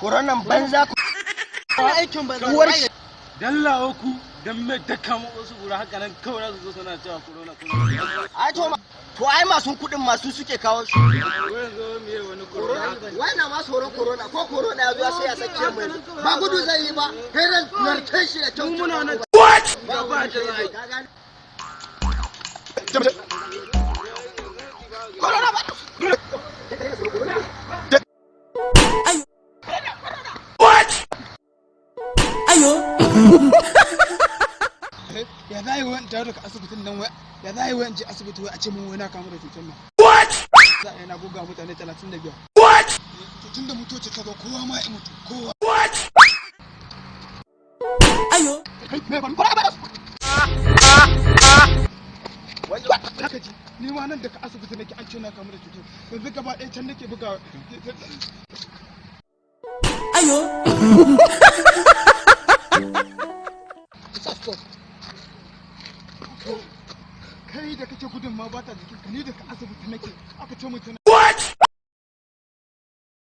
Koronan banza ku aikin banza. Dallawa ku dan me daka mu wasu gura haka nan kawai za su zo suna cewa corona. Ai to ai masu kudin masu suke kawo su. Yanzu me wani corona? Wannan ma tsoron corona ko corona ya zo sai ya sake mai. Ba gudu zai yi ba. Kai ran narke shi da kyau. Muna nan. What? Ba ba da zai. Corona ba. Ayo. Ya za yi wani dawo daga asibitin nan wai ya za yi wani je asibiti wai a ce mun wai na kamu da cutar nan. What? Za a yi na goga mutane 35. What? Tun da mutoci ka zo kowa ma ya mutu kowa. What? Ayo. Haka ji ni ma nan daga asibiti nake an ce na kamu da cutar yanzu gaba ɗaya can nake buga. Ayo. Kai da kake gudun ma ba ta jikin ka ni daga asibiti nake aka ce mutum